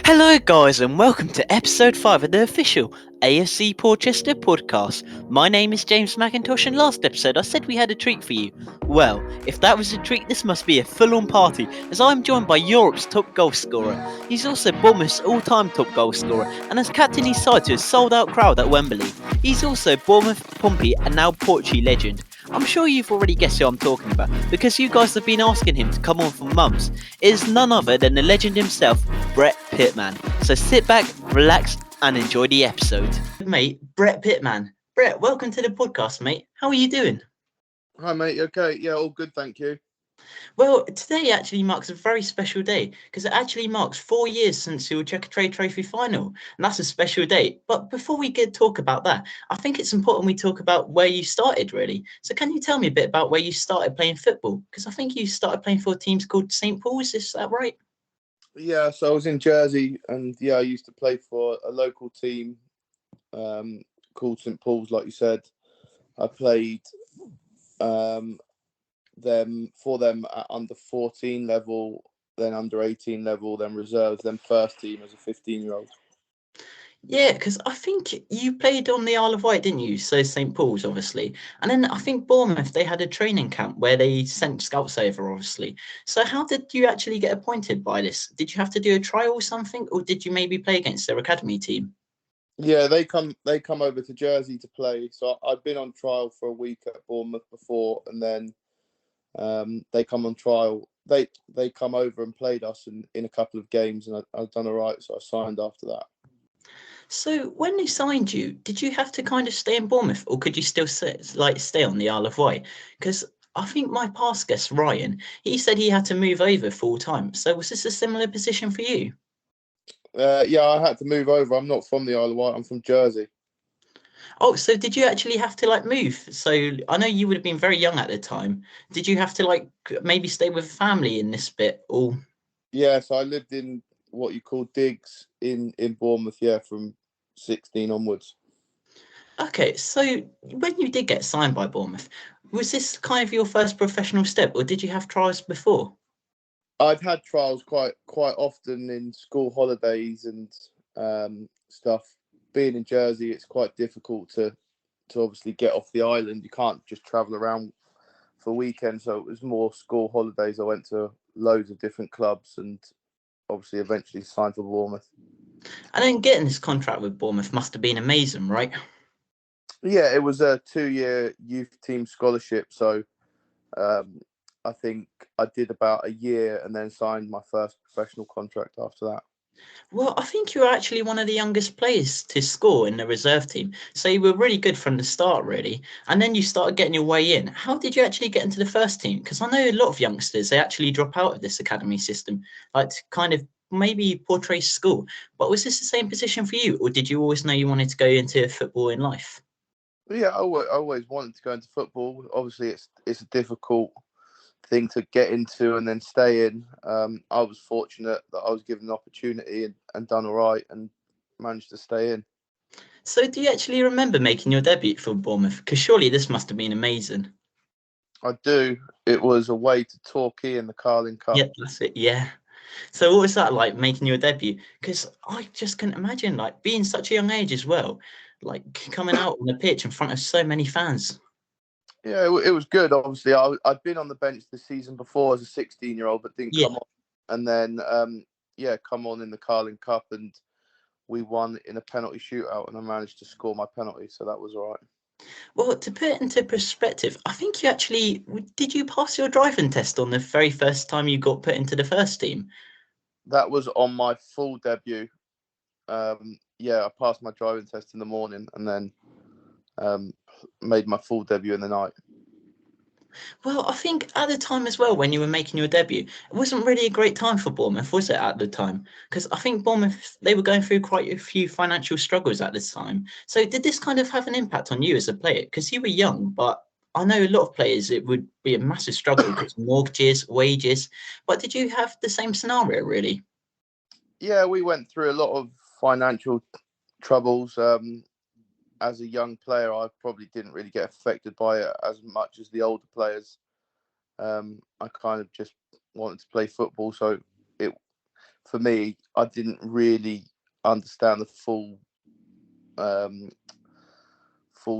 Hello, guys, and welcome to episode 5 of the official AFC Portchester podcast. My name is James McIntosh, and last episode I said we had a treat for you. Well, if that was a treat, this must be a full on party, as I'm joined by Europe's top goal scorer. He's also Bournemouth's all time top goal scorer, and has captained his side to a sold out crowd at Wembley. He's also Bournemouth, Pompey, and now Portchy legend. I'm sure you've already guessed who I'm talking about, because you guys have been asking him to come on for months. It is none other than the legend himself, Brett Pitman. So sit back, relax, and enjoy the episode. Mate, Brett Pitman. Brett, welcome to the podcast, mate. How are you doing? Hi, mate. Okay. Yeah, all good. Thank you. Well, today actually marks a very special day because it actually marks 4 years since your Checker Trade Trophy final, and that's a special date. But before we get talk about that, I think it's important we talk about where you started, really. So, can you tell me a bit about where you started playing football? Because I think you started playing for teams called St Paul's. Is that right? Yeah, so I was in Jersey, and I used to play for a local team called St Paul's, like you said. I played them at under 14 level, then under 18 level, then reserves, then first team as a 15-year-old. Yeah, because I think you played on the Isle of Wight, didn't you? So St Paul's, obviously, and then I think Bournemouth they had a training camp where they sent scouts over, obviously. So how did you actually get appointed by this? Did you have to do a trial or something, or did you maybe play against their academy team? Yeah, they come over to Jersey to play. So I'd been on trial for a week at Bournemouth before, and then they come on trial. They come over and played us in a couple of games, and I'd done all right, so I signed after that. So when they signed you, did you have to kind of stay in Bournemouth, or could you still stay on the Isle of Wight? Because I think my past guest Ryan, he said he had to move over full time. So was this a similar position for you? Yeah, I had to move over. I'm not from the Isle of Wight. I'm from Jersey. Oh, so did you actually have to move? So I know you would have been very young at the time. Did you have to maybe stay with family in this bit, or? Yeah, so I lived in what you call digs in Bournemouth. Yeah, from 16 onwards. Okay, so when you did get signed by Bournemouth, was this kind of your first professional step, or did you have trials before? I'd had trials quite often in school holidays and stuff. Being in Jersey, it's quite difficult to obviously get off the island. You can't just travel around for weekends. So it was more school holidays. I went to loads of different clubs and obviously eventually signed for Bournemouth. And then getting this contract with Bournemouth must have been amazing, right? Yeah, it was a 2-year youth team scholarship. So I think I did about a year and then signed my first professional contract after that. Well, I think you were actually one of the youngest players to score in the reserve team. So you were really good from the start, really. And then you started getting your way in. How did you actually get into the first team? Because I know a lot of youngsters, they actually drop out of this academy system, like to kind of maybe portray school. But was this the same position for you? Or did you always know you wanted to go into football in life? Yeah, I always wanted to go into football. Obviously, it's a difficult thing to get into and then stay in. I was fortunate that I was given an opportunity and done all right and managed to stay in. So do you actually remember making your debut for Bournemouth? Because surely this must have been amazing. I do. It was away to Torquay in the Carling Cup. Yeah, that's it. Yeah. So what was that like making your debut? Because I just couldn't imagine being such a young age as well, coming out on the pitch in front of so many fans. Yeah, it was good. Obviously, I'd been on the bench the season before as a 16-year-old, but didn't Yeah. come on. And then, come on in the Carling Cup, and we won in a penalty shootout, and I managed to score my penalty, so that was all right. Well, to put it into perspective, I think you actually did you pass your driving test on the very first time you got put into the first team? That was on my full debut. I passed my driving test in the morning, and then made my full debut in the night. Well, I think at the time as well, when you were making your debut, it wasn't really a great time for Bournemouth, was it, at the time? Because I think Bournemouth, they were going through quite a few financial struggles at this time. So did this kind of have an impact on you as a player? Because you were young, but I know a lot of players, it would be a massive struggle because mortgages, wages. But did you have the same scenario, really? Yeah, we went through a lot of financial troubles. As a young player, I probably didn't really get affected by it as much as the older players. I kind of just wanted to play football, so it for me, I didn't really understand the full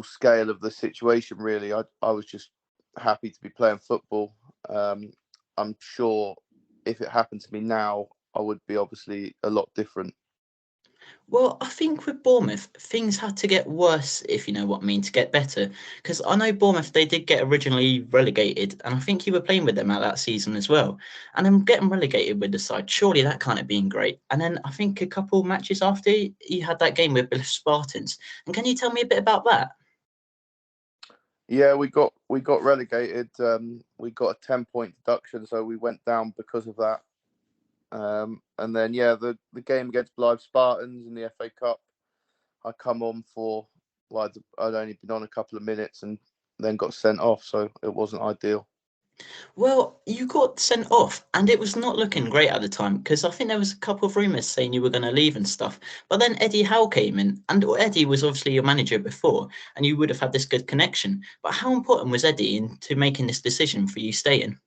scale of the situation. Really, I was just happy to be playing football. I'm sure if it happened to me now, I would be obviously a lot different. Well, I think with Bournemouth, things had to get worse, if you know what I mean, to get better. Because I know Bournemouth, they did get originally relegated, and I think you were playing with them at that season as well. And then getting relegated with the side, surely that can't have been great. And then I think a couple matches after, you had that game with the Spartans. And can you tell me a bit about that? Yeah, we got relegated. We got a 10-point deduction, so we went down because of that. And then the game against Blythe Spartans in the FA Cup, I come on for I'd only been on a couple of minutes and then got sent off, so it wasn't ideal. Well, you got sent off, and it was not looking great at the time because I think there was a couple of rumours saying you were going to leave and stuff. But then Eddie Howe came in, and Eddie was obviously your manager before, and you would have had this good connection. But how important was Eddie into making this decision for you staying?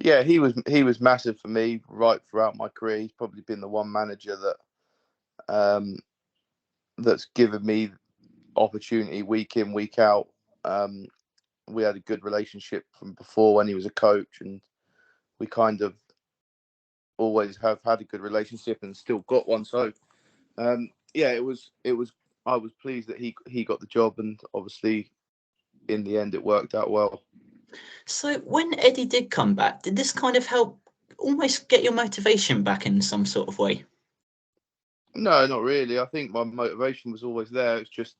Yeah, he was massive for me right throughout my career. He's probably been the one manager that's given me opportunity week in, week out. We had a good relationship from before when he was a coach, and we kind of always have had a good relationship and still got one. So it was. I was pleased that he got the job, and obviously in the end it worked out well. So when Eddie did come back, did this kind of help almost get your motivation back in some sort of way? No, not really. I think my motivation was always there. It's just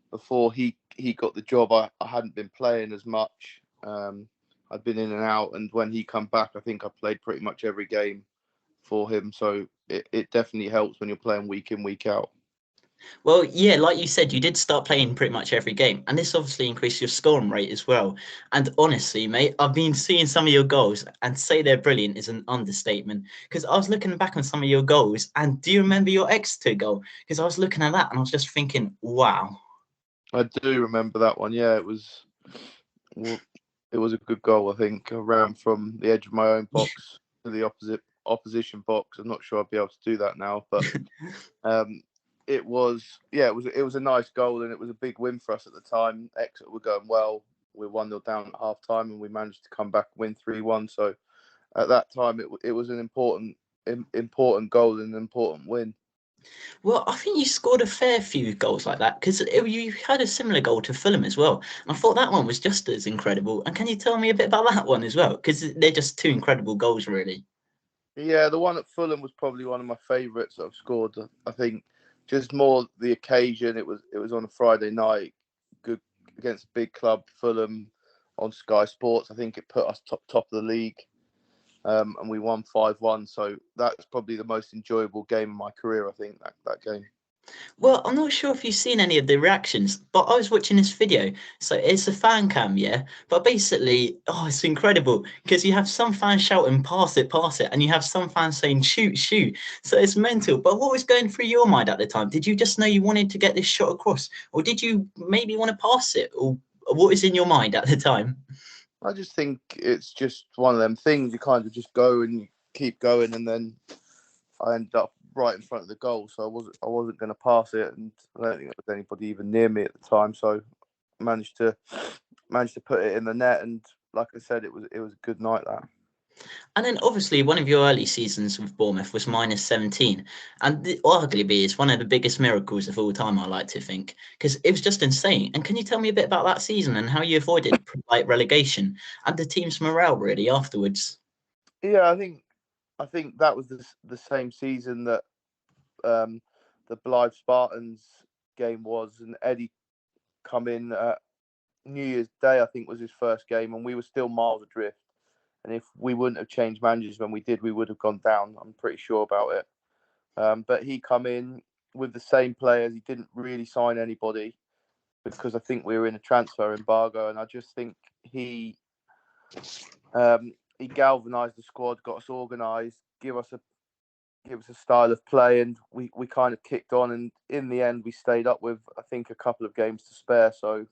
before he got the job, I hadn't been playing as much. I'd been in and out, and when he come back, I think I played pretty much every game for him. So it definitely helps when you're playing week in, week out. Well, yeah, like you said, you did start playing pretty much every game, and this obviously increased your scoring rate as well. And honestly, mate, I've been seeing some of your goals, and say they're brilliant is an understatement. Because I was looking back on some of your goals, and do you remember your Exeter goal? Because I was looking at that, and I was just thinking, wow. I do remember that one. Yeah, it was a good goal. I think I ran from the edge of my own box to the opposition box. I'm not sure I'll be able to do that now, but it was a nice goal, and it was a big win for us at the time. Exeter were going well. We were 1-0 down at half time, and we managed to come back and win 3-1. So at that time, it was an important goal and an important win. Well, I think you scored a fair few goals like that because you had a similar goal to Fulham as well. And I thought that one was just as incredible. And can you tell me a bit about that one as well? Because they're just two incredible goals, really. Yeah, the one at Fulham was probably one of my favourites that I've scored. I think just more the occasion. It was on a Friday night, good against a big club, Fulham, on Sky Sports. I think it put us top of the league, and we won 5-1. So that's probably the most enjoyable game of my career. I think that game. Well, I'm not sure if you've seen any of the reactions, but I was watching this video. So it's a fan cam, yeah? But basically, oh, it's incredible because you have some fans shouting, pass it, and you have some fans saying, shoot, shoot. So it's mental. But what was going through your mind at the time? Did you just know you wanted to get this shot across? Or did you maybe want to pass it? Or what was in your mind at the time? I just think it's just one of them things. You kind of just go and you keep going, and then I ended up right in front of the goal, so I wasn't going to pass it, and I don't think there was anybody even near me at the time. So I managed to put it in the net, and like I said, it was a good night that. And then obviously one of your early seasons with Bournemouth was minus 17. And arguably it's one of the biggest miracles of all time, I like to think, because it was just insane. And can you tell me a bit about that season and how you avoided like relegation and the team's morale really afterwards? Yeah, I think that was the same season that the Blythe Spartans game was, and Eddie come in New Year's Day. I think was his first game, and we were still miles adrift. And if we wouldn't have changed managers when we did, we would have gone down. I'm pretty sure about it. But he come in with the same players. He didn't really sign anybody because I think we were in a transfer embargo, and I just think he galvanised the squad, got us organised, give us a style of play, and we kind of kicked on. And in the end, we stayed up with I think a couple of games to spare. So,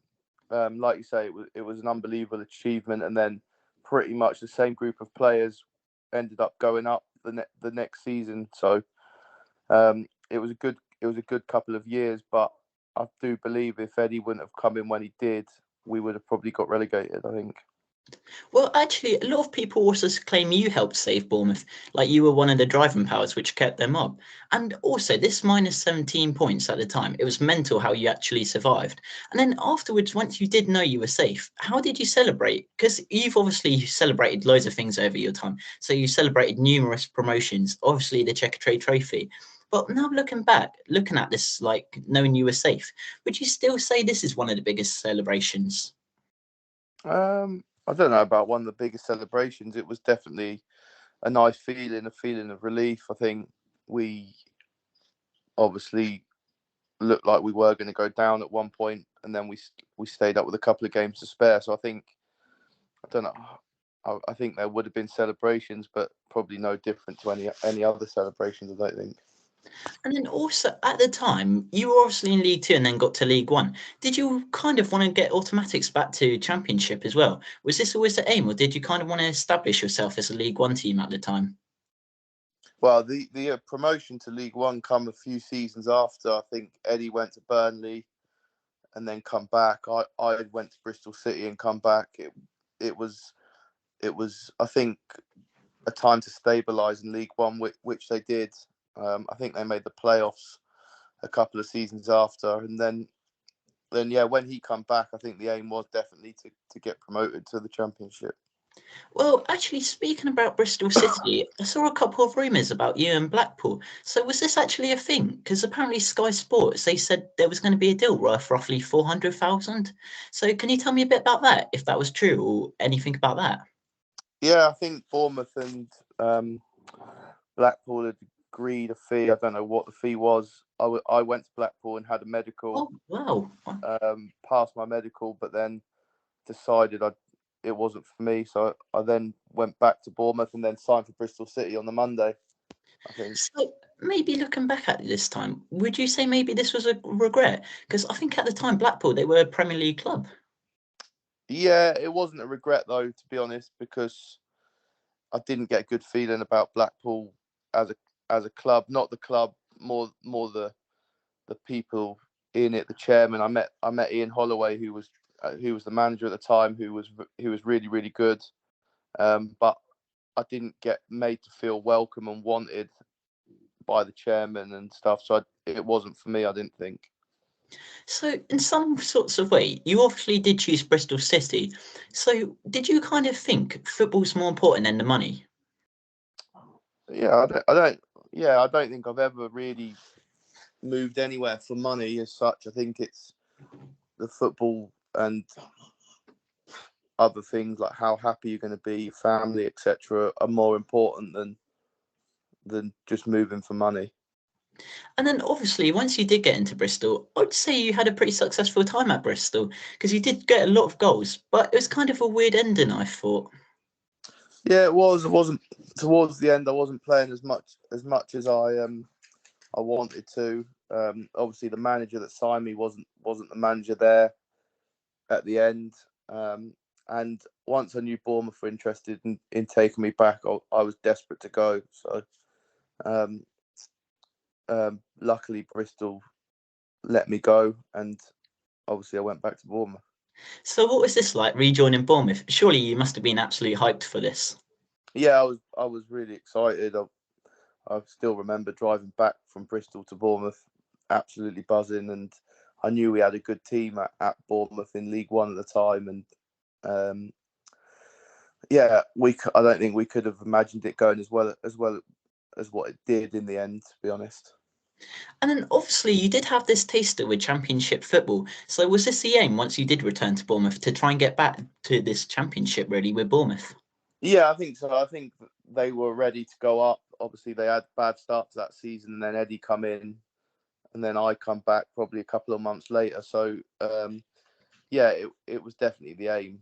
like you say, it was an unbelievable achievement. And then pretty much the same group of players ended up going up the next season. So it was a good couple of years, but I do believe if Eddie wouldn't have come in when he did, we would have probably got relegated, I think. Well, actually, a lot of people also claim you helped save Bournemouth, like you were one of the driving powers which kept them up. And also, this minus 17 points at the time, it was mental how you actually survived. And then afterwards, once you did know you were safe, how did you celebrate? Because you've obviously celebrated loads of things over your time. So you celebrated numerous promotions, obviously the Checker Trade Trophy. But now looking back, looking at this, like knowing you were safe, would you still say this is one of the biggest celebrations? I don't know about one of the biggest celebrations. It was definitely a nice feeling, a feeling of relief. I think we obviously looked like we were going to go down at one point, and then we stayed up with a couple of games to spare. So I don't know. I think there would have been celebrations, but probably no different to any other celebrations, I don't think. And then also at the time, you were obviously in League Two and then got to League One. Did you kind of want to get automatics back to Championship as well? Was this always the aim, or did you kind of want to establish yourself as a League One team at the time? Well, the promotion to League One come a few seasons after. I think Eddie went to Burnley and then come back. I went to Bristol City and come back. It was I think a time to stabilise in League One, which they did. I think they made the playoffs a couple of seasons after, and then yeah, when he come back, I think the aim was definitely to get promoted to the Championship. Well, actually, speaking about Bristol City, I saw a couple of rumours about you and Blackpool. So was this actually a thing? Because apparently Sky Sports, they said there was going to be a deal worth roughly 400,000. So can you tell me a bit about that, if that was true or anything about that? Yeah, I think Bournemouth and Blackpool had agreed a fee. I don't know what the fee was. I went to Blackpool and had a medical, Oh, wow. passed my medical, but then decided it wasn't for me. So I then went back to Bournemouth and then signed for Bristol City on the Monday, I think. So maybe looking back at it this time, would you say maybe this was a regret? Because I think at the time Blackpool, they were a Premier League club. Yeah, it wasn't a regret though, to be honest, because I didn't get a good feeling about Blackpool as a club, not the club, more the people in it, the chairman. I met Ian Holloway, who was the manager at the time, who was really really good, but I didn't get made to feel welcome and wanted by the chairman and stuff. So it wasn't for me, I didn't think. So in some sorts of way, you obviously did choose Bristol City. So did you kind of think football's more important than the money? Yeah, I don't think I've ever really moved anywhere for money as such. I think it's the football and other things like how happy you're going to be, family, etc., are more important than just moving for money. And then obviously, once you did get into Bristol, I'd say you had a pretty successful time at Bristol because you did get a lot of goals, but it was kind of a weird ending, I thought. Yeah, it was. It wasn't towards the end. I wasn't playing as much as I wanted to. Obviously, the manager that signed me wasn't the manager there at the end. And once I knew Bournemouth were interested in taking me back, I was desperate to go. So um, luckily, Bristol let me go, and obviously, I went back to Bournemouth. So what was this like rejoining Bournemouth? Surely you must have been absolutely hyped for this. Yeah, I was really excited. I still remember driving back from Bristol to Bournemouth, absolutely buzzing, and I knew we had a good team at Bournemouth in League One at the time, and yeah, I don't think we could have imagined it going as well as what it did in the end, to be honest. And then obviously you did have this taster with Championship football. So was this the aim once you did return to Bournemouth to try and get back to this Championship really with Bournemouth? Yeah, I think so. I think they were ready to go up. Obviously, they had bad starts that season, and then Eddie come in, and then I come back probably a couple of months later. So, yeah, it was definitely the aim.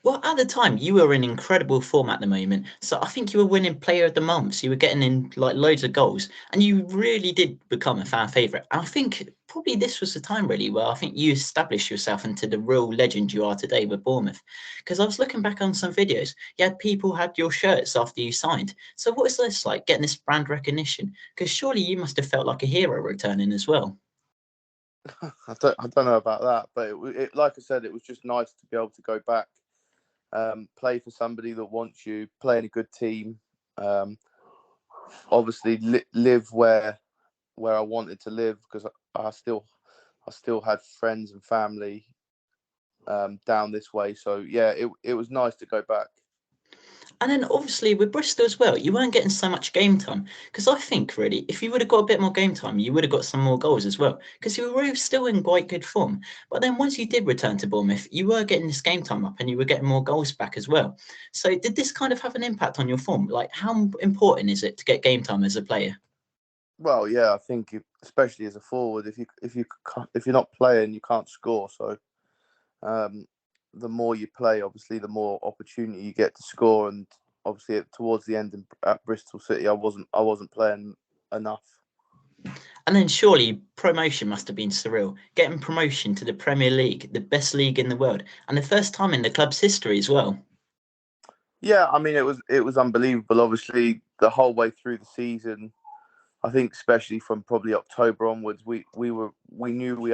Well, at the time, you were in incredible form at the moment. So I think you were winning Player of the Month. So you were getting in like loads of goals, and you really did become a fan favourite. And I think probably this was the time really where I think you established yourself into the real legend you are today with Bournemouth. Because I was looking back on some videos, you had people had your shirts after you signed. So what is this like getting this brand recognition? Because surely you must have felt like a hero returning as well. I don't know about that, but it like I said, it was just nice to be able to go back, play for somebody that wants you, play in a good team, obviously live where I wanted to live, because I still had friends and family down this way. So yeah, it was nice to go back. And then obviously with Bristol as well, you weren't getting so much game time. Because I think really, if you would have got a bit more game time, you would have got some more goals as well. Because you were still in quite good form. But then once you did return to Bournemouth, you were getting this game time up and you were getting more goals back as well. So did this kind of have an impact on your form? Like how important is it to get game time as a player? Well, yeah, I think especially as a forward, if you're not playing, you can't score. So um, the more you play, obviously, the more opportunity you get to score. And obviously, towards the end at Bristol City, I wasn't playing enough. And then surely promotion must have been surreal. Getting promotion to the Premier League, the best league in the world, and the first time in the club's history as well. Yeah, I mean, it was unbelievable. Obviously, the whole way through the season, I think, especially from probably October onwards, we knew we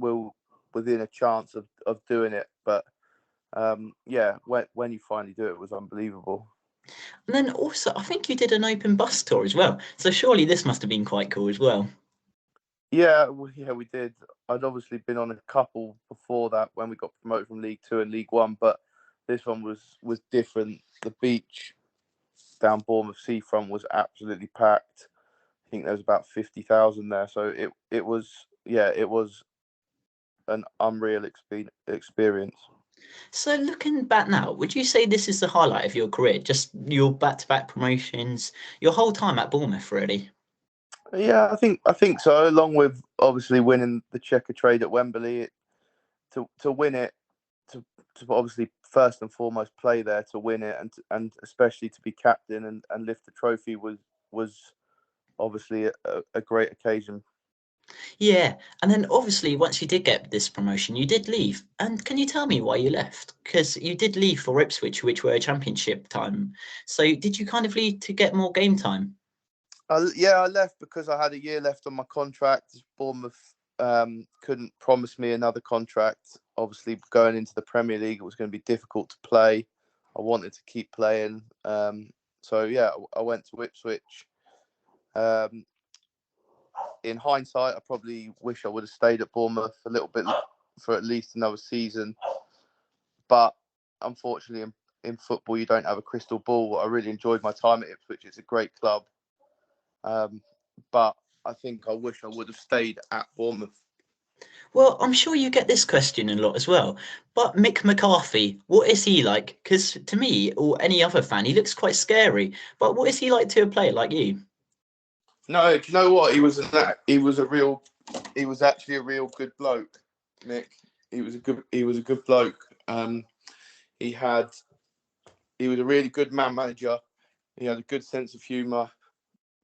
were within a chance of doing it. But yeah, when you finally do it, it was unbelievable. And then also, I think you did an open bus tour as well. So surely this must have been quite cool as well. Yeah, we did. I'd obviously been on a couple before that when we got promoted from League Two and League One, but this one was different. The beach down Bournemouth seafront was absolutely packed. I think there was about 50,000 there, so it was an unreal experience. So looking back now, would you say this is the highlight of your career? Just your back-to-back promotions, your whole time at Bournemouth, really? Yeah, I think so. Along with obviously winning the Checker Trade at Wembley, to win it, to obviously first and foremost play there to win it, and especially to be captain and lift the trophy was obviously a great occasion. Yeah, and then obviously once you did get this promotion, you did leave. And can you tell me why you left? Because you did leave for Ipswich, which were a championship time. So did you kind of leave to get more game time? I left because I had a year left on my contract. Bournemouth couldn't promise me another contract. Obviously, going into the Premier League, it was going to be difficult to play. I wanted to keep playing. So yeah, I went to Ipswich. Um, in hindsight, I probably wish I would have stayed at Bournemouth a little bit for at least another season. But unfortunately, in football, you don't have a crystal ball. I really enjoyed my time at Ipswich. It's a great club. But I think I wish I would have stayed at Bournemouth. Well, I'm sure you get this question a lot as well. But Mick McCarthy, what is he like? Because to me, or any other fan, he looks quite scary. But what is he like to a player like you? No, do you know what? He was actually a real good bloke, Mick. He was a good bloke. He had, he was a really good man manager. He had a good sense of humour.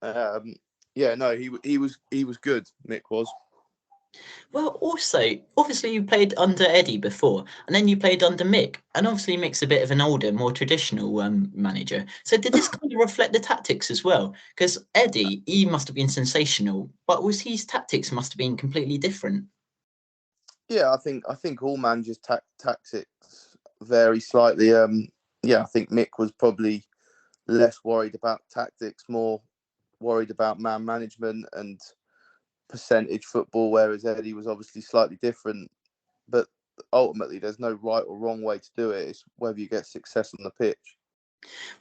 Um, yeah, no, he was good. Mick was. Well, also, obviously you played under Eddie before, and then you played under Mick, and obviously Mick's a bit of an older, more traditional manager. So did this kind of reflect the tactics as well? Because Eddie, he must have been sensational, but was his tactics must have been completely different? Yeah, I think all managers' tactics vary slightly. Yeah, I think Mick was probably less worried about tactics, more worried about man management and percentage football, whereas Eddie was obviously slightly different. But ultimately, there's no right or wrong way to do it. It's whether you get success on the pitch.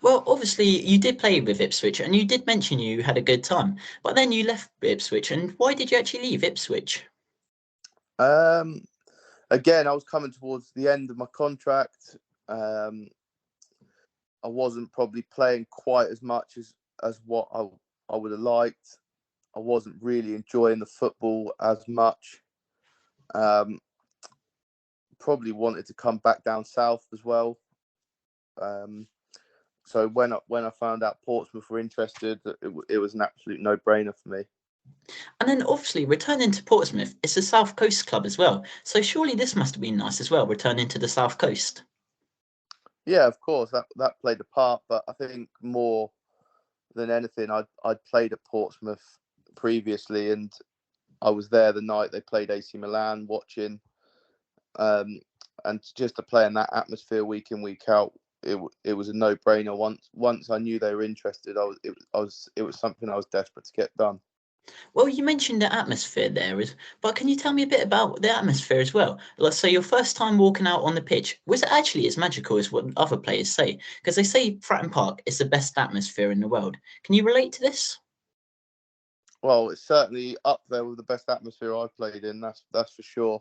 Well, obviously you did play with Ipswich, and you did mention you had a good time, but then you left Ipswich, and why did you actually leave Ipswich? Um, Again, I was coming towards the end of my contract. Um, I wasn't probably playing quite as much as what I would have liked. I wasn't really enjoying the football as much. Um, probably wanted to come back down south as well. So when I found out Portsmouth were interested, it was an absolute no-brainer for me. And then obviously returning to Portsmouth, it's a South Coast club as well. So surely this must have been nice as well, returning to the South Coast. Yeah, of course, that played a part, but I think more than anything, I'd played at Portsmouth previously, and I was there the night they played AC Milan, watching, and just to play in that atmosphere week in, week out, it was a no-brainer. Once I knew they were interested, it was something I was desperate to get done. Well, you mentioned the atmosphere there, but can you tell me a bit about the atmosphere as well? Let's say your first time walking out on the pitch, was it actually as magical as what other players say? Because they say Fratton Park is the best atmosphere in the world. Can you relate to this? Well, it's certainly up there with the best atmosphere I've played in. That's for sure.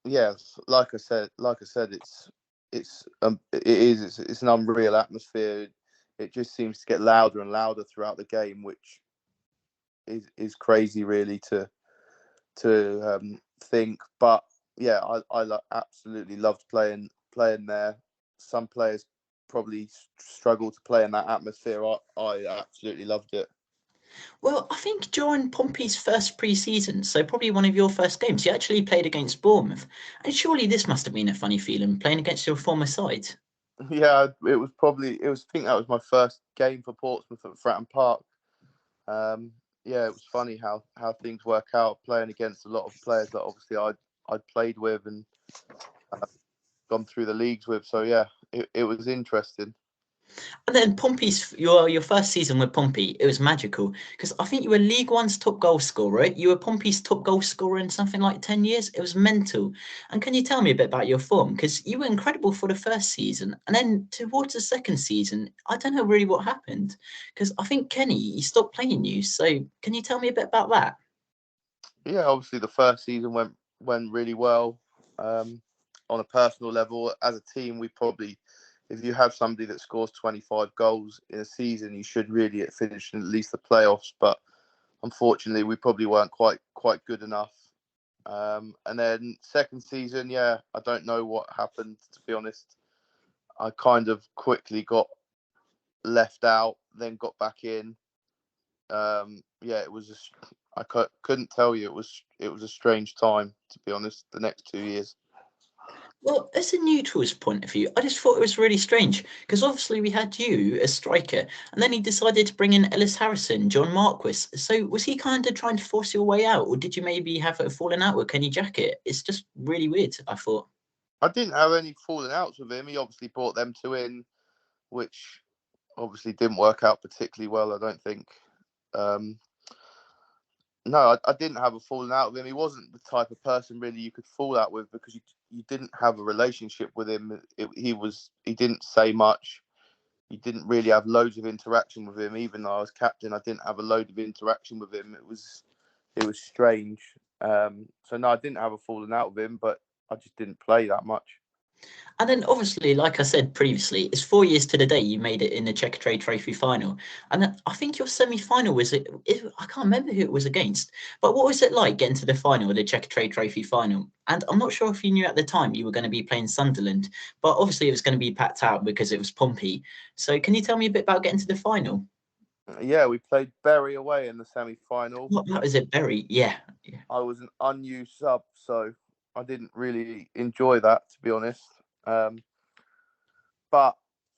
Yes, like I said, it's an unreal atmosphere. It just seems to get louder and louder throughout the game, which is crazy, really, to think. But yeah, I absolutely loved playing there. Some players probably struggle to play in that atmosphere. I absolutely loved it. Well, I think during Pompey's first pre-season, so probably one of your first games, you actually played against Bournemouth. And surely this must have been a funny feeling, playing against your former side. Yeah, I think that was my first game for Portsmouth at Fratton Park. Yeah, it was funny how things work out, playing against a lot of players that obviously I'd played with and gone through the leagues with. So yeah, it was interesting. And then Pompey's your first season with Pompey, it was magical because I think you were League One's top goal scorer. You were Pompey's top goal scorer in something like 10 years. It was mental. And can you tell me a bit about your form? Because you were incredible for the first season, and then towards the second season, I don't know really what happened because I think Kenny he stopped playing you. So can you tell me a bit about that? Yeah, obviously the first season went really well. On a personal level, as a team, we probably, if you have somebody that scores 25 goals in a season, you should really finish in at least the playoffs. But unfortunately, we probably weren't quite good enough. And then second season, yeah, I don't know what happened, to be honest. I kind of quickly got left out, then got back in. Yeah, it was just, couldn't tell you. It was a strange time, to be honest. The next 2 years. Well, as a neutral's point of view, I just thought it was really strange because obviously we had you as striker, and then he decided to bring in Ellis Harrison, John Marquis. So was he kind of trying to force your way out, or did you maybe have a falling out with Kenny Jackett? It's just really weird, I thought. I didn't have any falling outs with him. He obviously brought them two in, which obviously didn't work out particularly well, I don't think. No, I didn't have a falling out with him. He wasn't the type of person really you could fall out with because you didn't have a relationship with him. He didn't say much. You didn't really have loads of interaction with him. Even though I was captain, I didn't have a load of interaction with him. It was strange. So no, I didn't have a falling out with him, but I just didn't play that much. And then obviously, like I said previously, it's 4 years to the day you made it in the Czech Trade Trophy final. And then I think your semi-final I can't remember who it was against, but what was it like getting to the final of the Czech Trade Trophy final? And I'm not sure if you knew at the time you were going to be playing Sunderland, but obviously it was going to be packed out because it was Pompey. So can you tell me a bit about getting to the final? Yeah, we played Bury away in the semi-final. What was it, Bury? Yeah. I was an unused sub, so I didn't really enjoy that, to be honest. But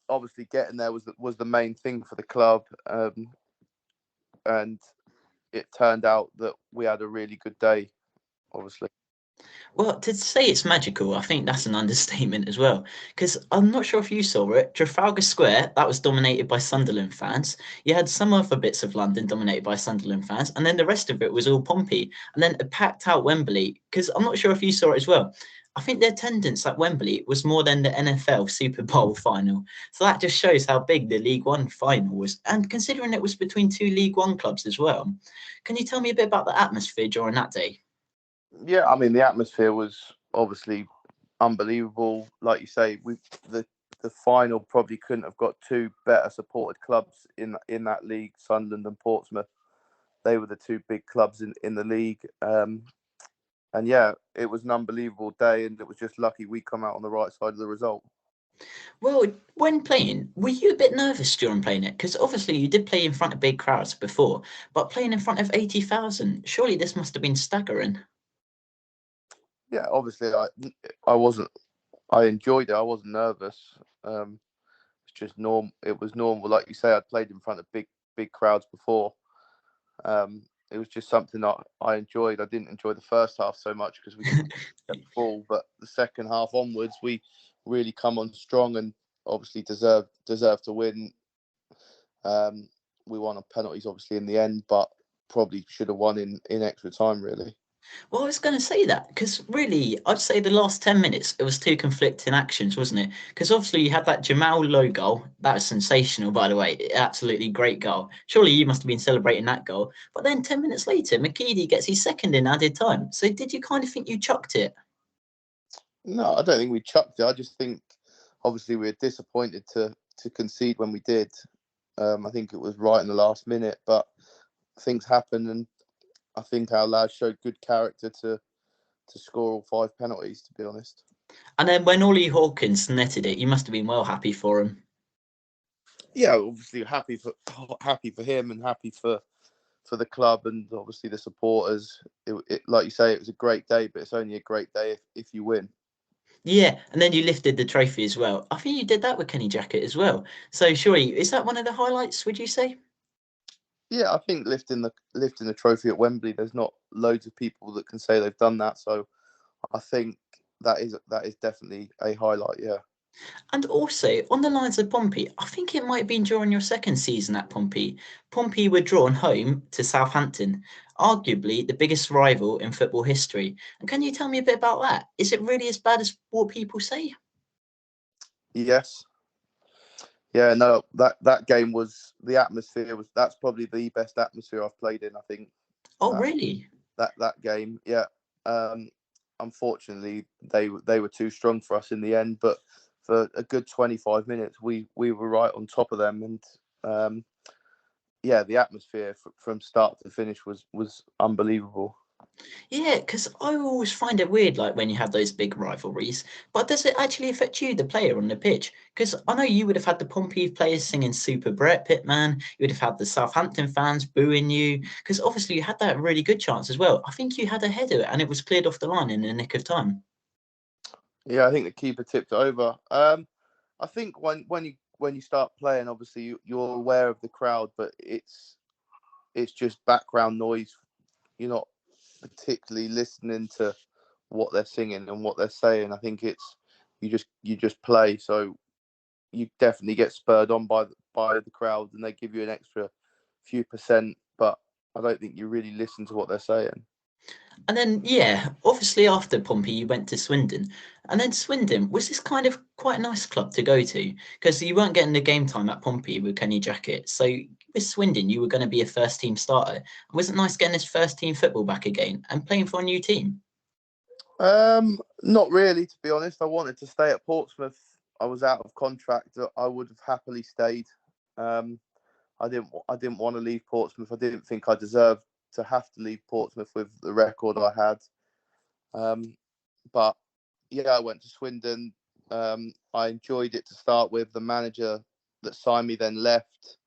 obviously, getting there was the main thing for the club, and it turned out that we had a really good day. Obviously, Well, to say it's magical, I think that's an understatement as well. Because I'm not sure if you saw it, Trafalgar Square, that was dominated by Sunderland fans. You had some other bits of London dominated by Sunderland fans, and then the rest of it was all Pompey. And then a packed out Wembley. Because I'm not sure if you saw it as well. I think the attendance at Wembley was more than the NFL Super Bowl final. So that just shows how big the League One final was. And considering it was between two League One clubs as well, can you tell me a bit about the atmosphere during that day? yeah, I mean the atmosphere was obviously unbelievable. Like you say, the final probably couldn't have got two better supported clubs in that league, Sunderland and Portsmouth. They were the two big clubs in the league. yeah, it was an unbelievable day, and it was just lucky we come out on the right side of the result. Well, when playing, were you a bit nervous during playing it? Because obviously you did play in front of big crowds before, but playing in front of 80,000, surely this must have been staggering. Yeah, obviously I wasn't. I enjoyed it. I wasn't nervous. It's just normal. It was normal, like you say. I'd played in front of big crowds before. It was just something that I enjoyed. I didn't enjoy the first half so much because we didn't get the ball, but the second half onwards, we really come on strong and obviously deserve to win. We won on penalties, obviously, in the end, but probably should have won in extra time, really. Well, I was going to say that because really, I'd say the last 10 minutes, it was two conflicting actions, wasn't it? Because obviously you had that Jamal Lowe goal. That was sensational, by the way. Absolutely great goal. Surely you must have been celebrating that goal. But then 10 minutes later, McKeedy gets his second in added time. So did you kind of think you chucked it? No, I don't think we chucked it. I just think, obviously, we were disappointed to concede when we did. I think it was right in the last minute, but things happened, and I think our lads showed good character to score all 5 penalties, to be honest. And then when Ollie Hawkins netted it, you must have been well happy for him. Yeah, obviously happy for him and happy for the club and obviously the supporters. Like you say, it was a great day, but it's only a great day if you win. Yeah, and then you lifted the trophy as well. I think you did that with Kenny Jackett as well. So surely, is that one of the highlights, would you say? Yeah, I think lifting the trophy at Wembley, there's not loads of people that can say they've done that. So I think that is definitely a highlight. Yeah. And also, on the lines of Pompey, I think it might have been during your second season at Pompey. Pompey were drawn home to Southampton, arguably the biggest rival in football history. And can you tell me a bit about that? Is it really as bad as what people say? Yes. Yeah. No. That game was the atmosphere was that's probably the best atmosphere I've played in. I think Oh, that really? that game. Yeah. Unfortunately, they were too strong for us in the end, but for a good 25 minutes, we were right on top of them, and yeah, the atmosphere from start to finish was unbelievable. Yeah, because I always find it weird, like when you have those big rivalries. But does it actually affect you, the player on the pitch? Because I know you would have had the Pompey players singing Super Brett Pitman. You would have had the Southampton fans booing you. Because obviously you had that really good chance as well. I think you had a header and it was cleared off the line in the nick of time. Yeah, I think the keeper tipped it over. I think when you start playing, obviously you're aware of the crowd, but it's just background noise. You're not particularly listening to what they're singing and what they're saying. I think it's you just play, so you definitely get spurred on by the crowd, and they give you an extra few percent. But I don't think you really listen to what they're saying. And then, yeah, obviously after Pompey, you went to Swindon. And then Swindon, was this kind of quite a nice club to go to? Because you weren't getting the game time at Pompey with Kenny Jackett. So with Swindon, you were going to be a first team starter. Was it nice getting this first team football back again and playing for a new team? Not really, to be honest. I wanted to stay at Portsmouth. I was out of contract. I would have happily stayed. Um, I didn't want to leave Portsmouth. I didn't think I deserved to have to leave Portsmouth with the record I had. But yeah, I went to Swindon. I enjoyed it to start with. The manager that signed me then left,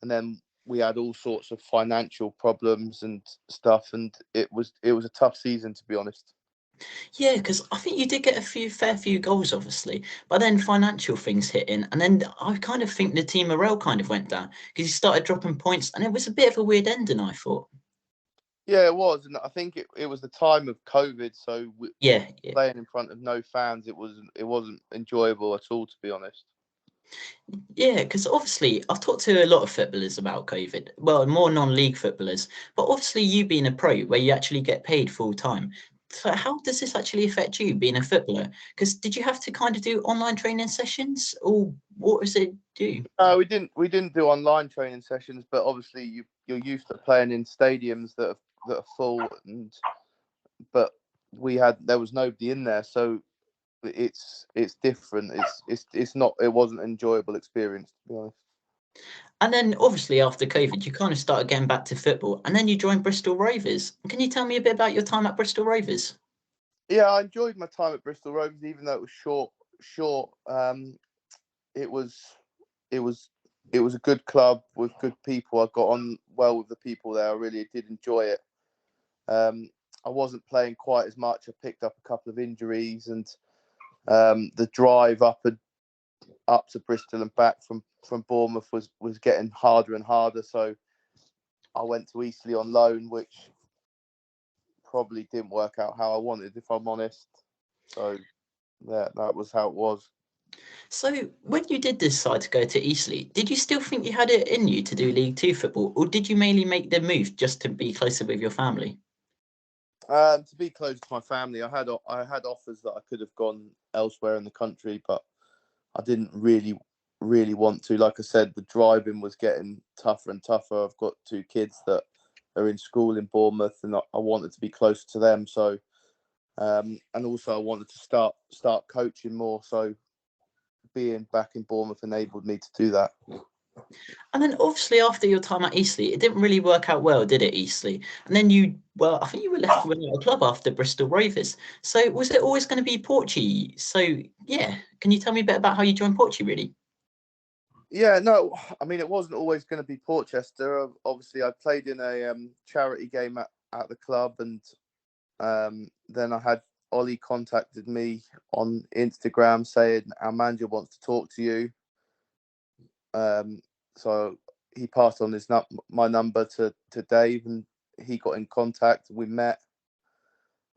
and then we had all sorts of financial problems and stuff, and it was a tough season, to be honest. Yeah, because I think you did get a fair few goals, obviously, but then financial things hit in, and then I kind of think the team morale kind of went down because you started dropping points, and it was a bit of a weird ending, I thought. Yeah, it was, and I think it was the time of COVID, so Yeah, yeah. playing in front of no fans, it wasn't enjoyable at all, to be honest. Yeah, because obviously I've talked to a lot of footballers about COVID. Well, more non-league footballers, but obviously you being a pro, where you actually get paid full time. So how does this actually affect you being a footballer? Because did you have to kind of do online training sessions, or what does it do? We didn't do online training sessions, but obviously you're used to playing in stadiums that are full, and but there was nobody in there, so it's different. It's not it wasn't an enjoyable experience, to be honest. And then obviously after COVID, you kind of started getting back to football, and then you joined Bristol Rovers. Can you tell me a bit about your time at Bristol Rovers? Yeah, I enjoyed my time at Bristol Rovers, even though it was short. Short. It was it was it was a good club with good people. I got on well with the people there. I really did enjoy it. I wasn't playing quite as much. I picked up a couple of injuries, and the drive up to Bristol and back from Bournemouth was getting harder and harder. So I went to Eastleigh on loan, which probably didn't work out how I wanted, if I'm honest. So that was how it was. So when you did decide to go to Eastleigh, did you still think you had it in you to do League Two football, or did you mainly make the move just to be closer with your family? To be close to my family, I had offers that I could have gone elsewhere in the country, but I didn't really want to. Like I said, the driving was getting tougher and tougher. I've got two kids that are in school in Bournemouth, and I wanted to be close to them. So, and also I wanted to start coaching more. So, being back in Bournemouth enabled me to do that. And then obviously after your time at Eastleigh, it didn't really work out well, did it, Eastleigh? And then I think you were left without a club after Bristol Rovers. So was it always going to be Portchy? So yeah, can you tell me a bit about how you joined Portchy, really? Yeah, no, I mean, it wasn't always going to be Portchester. Obviously, I played in a charity game at the club, and then I had Ollie contacted me on Instagram saying our manager wants to talk to you. So he passed on my number to Dave, and he got in contact. We met.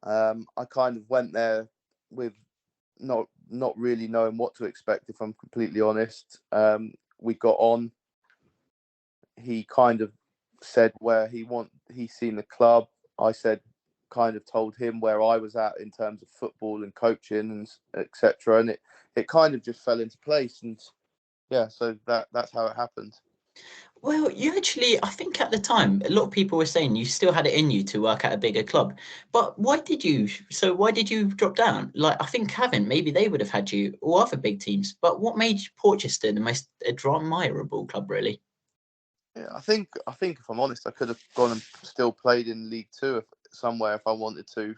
I kind of went there with not really knowing what to expect, if I'm completely honest. We got on. He kind of said where he's seen the club. I kind of told him where I was at in terms of football and coaching and etc. And it kind of just fell into place. And yeah, so that's how it happened. Well, I think at the time, a lot of people were saying you still had it in you to work at a bigger club. But why did you drop down? Like, I think Cavan, maybe they would have had you or other big teams. But what made Portchester the most admirable club, really? Yeah, I think if I'm honest, I could have gone and still played in League Two somewhere if I wanted to,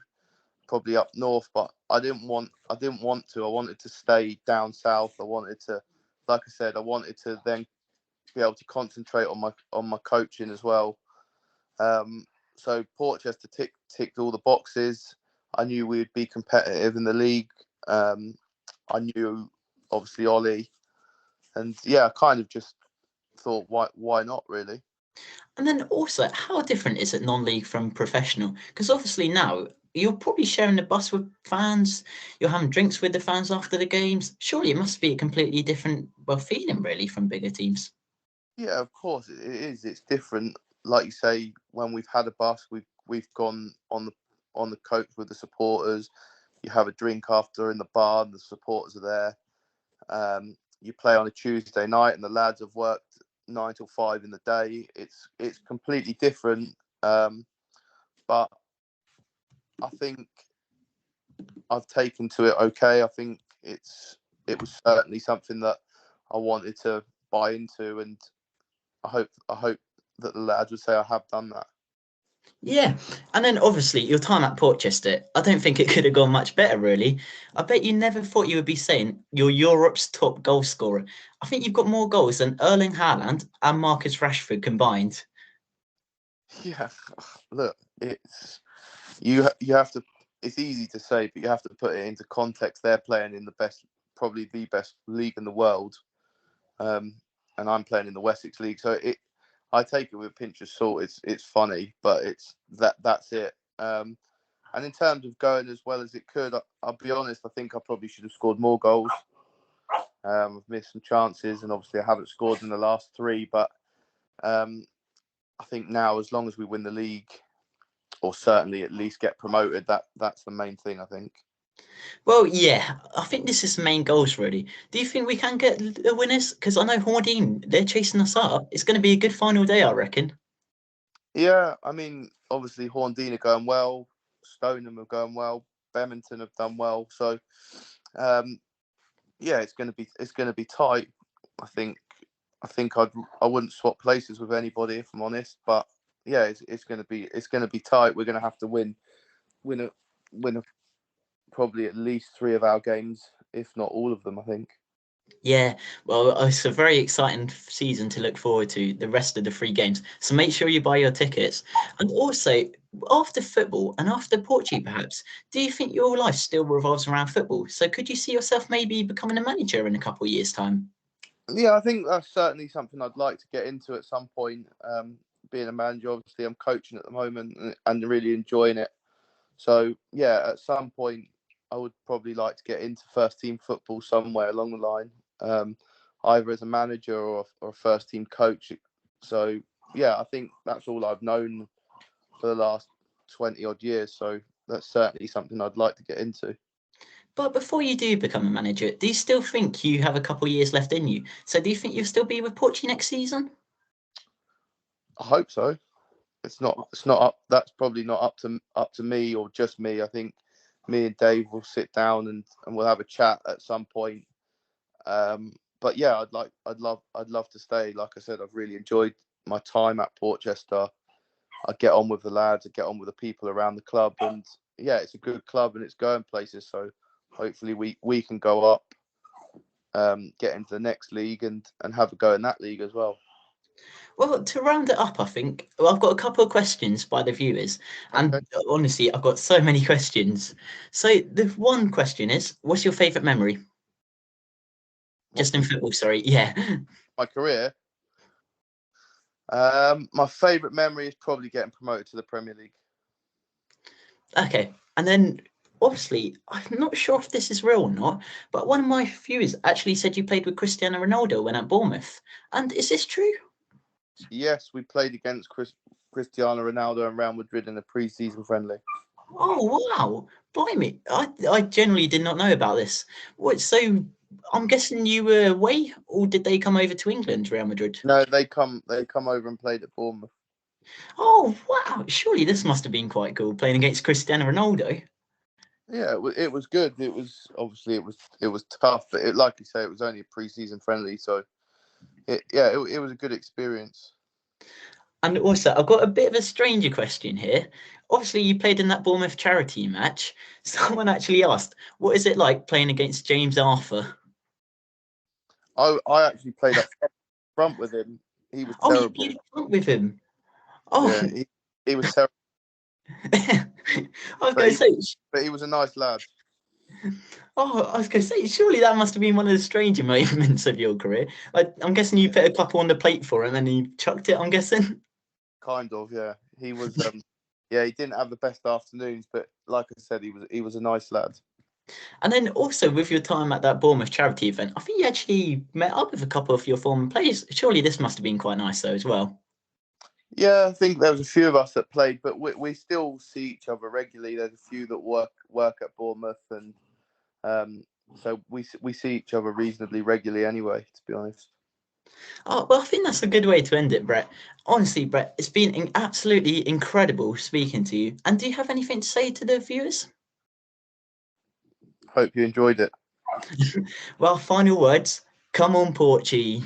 probably up north. But I didn't want to. I wanted to stay down south. I wanted to, like I said, I wanted to then be able to concentrate on my coaching as well. So Portchester ticked all the boxes. I knew we'd be competitive in the league. I knew obviously Ollie, and yeah, I kind of just thought why not really. And then also, how different is it non-league from professional? Because obviously now you're probably sharing the bus with fans, you're having drinks with the fans after the games. Surely it must be a completely different, well, feeling really from bigger teams. Yeah, of course it is. It's different. Like you say, when we've had a bus, we've gone on the coach with the supporters. You have a drink after in the bar, and the supporters are there. You play on a Tuesday night, and the lads have worked 9 till 5 in the day. It's completely different. But I think I've taken to it okay. I think it was certainly something that I wanted to buy into, and I hope that the lads would say I have done that. Yeah, and then obviously your time at Portchester, I don't think it could have gone much better, really. I bet you never thought you would be saying you're Europe's top goal scorer. I think you've got more goals than Erling Haaland and Marcus Rashford combined. Yeah, look, you have to. It's easy to say, but you have to put it into context. They're playing in probably the best league in the world, and I'm playing in the Wessex League. So I take it with a pinch of salt. It's funny, but that's it. And in terms of going as well as it could, I'll be honest. I think I probably should have scored more goals. I've missed some chances, and obviously I haven't scored in the last three. But um, I think now, as long as we win the league, or certainly at least get promoted, that's the main thing, I think. Well, yeah, I think this is the main goals, really. Do you think we can get the winners? Because I know Hordine, they're chasing us up. It's going to be a good final day, I reckon. Yeah, I mean, obviously Horndine are going well, Stoneham are going well, Bemington have done well. So, um, yeah, it's going to be tight. I think I think I wouldn't swap places with anybody if I'm honest. But yeah, it's going to be tight. We're going to have to win a probably at least 3 of our games, if not all of them. I think. Yeah, well, it's a very exciting season to look forward to, the rest of the 3 games. So make sure you buy your tickets. And also, after football and after Portchie, perhaps, do you think your life still revolves around football? So could you see yourself maybe becoming a manager in a couple of years' time? Yeah, I think that's certainly something I'd like to get into at some point. Being a manager, obviously, I'm coaching at the moment and really enjoying it. So yeah, at some point, I would probably like to get into first team football somewhere along the line, either as a manager or a first team coach. So yeah, I think that's all I've known for the last 20 odd years. So that's certainly something I'd like to get into. But before you do become a manager, do you still think you have a couple of years left in you? So do you think you'll still be with Portchie next season? I hope so. It's not up. That's probably not up to me or just me. I think me and Dave will sit down and we'll have a chat at some point. But yeah, I'd love to stay. Like I said, I've really enjoyed my time at Portchester. I get on with the lads. I get on with the people around the club, and yeah, it's a good club and it's going places. So hopefully we can go up, get into the next league and have a go in that league as well. Well, to round it up, I think I've got a couple of questions by the viewers, and Okay. honestly, I've got so many questions. So the one question is, what's your favourite memory? Just in football, sorry. Yeah. My career. My favourite memory is probably getting promoted to the Premier League. Okay. And then, obviously, I'm not sure if this is real or not, but one of my viewers actually said you played with Cristiano Ronaldo when at Bournemouth. And is this true? Yes, we played against Cristiano Ronaldo and Real Madrid in a pre-season friendly. Oh, wow. Blimey. I generally did not know about this. What, so I'm guessing you were away, or did they come over to England, Real Madrid? No, they come over and played at Bournemouth. Oh, wow. Surely this must have been quite cool, playing against Cristiano Ronaldo. Yeah, it was good. It was obviously it was tough, but like you say, it was only a pre-season friendly, so it was a good experience. And also, I've got a bit of a stranger question here. Obviously, you played in that Bournemouth charity match. Someone actually asked, what is it like playing against James Arthur? I actually played up front with him. He was Oh, you terrible. played front with him. Oh, Yeah, he was terrible. I was going to say, But he was a nice lad. surely that must have been one of the stranger moments of your career. I'm guessing you put a couple on the plate for him and he chucked it, I'm guessing. Kind of, yeah. He was yeah, he didn't have the best afternoons, but like I said, he was a nice lad. And then also with your time at that Bournemouth charity event, I think you actually met up with a couple of your former players. Surely this must have been quite nice though as well. Yeah, I think there was a few of us that played, but we still see each other regularly. There's a few that work at Bournemouth, and so we see each other reasonably regularly anyway, to be honest. Oh, well, I think that's a good way to end it, Brett. Honestly, Brett, it's been absolutely incredible speaking to you. And do you have anything to say to the viewers? Hope you enjoyed it. Well, final words. Come on, Porchy.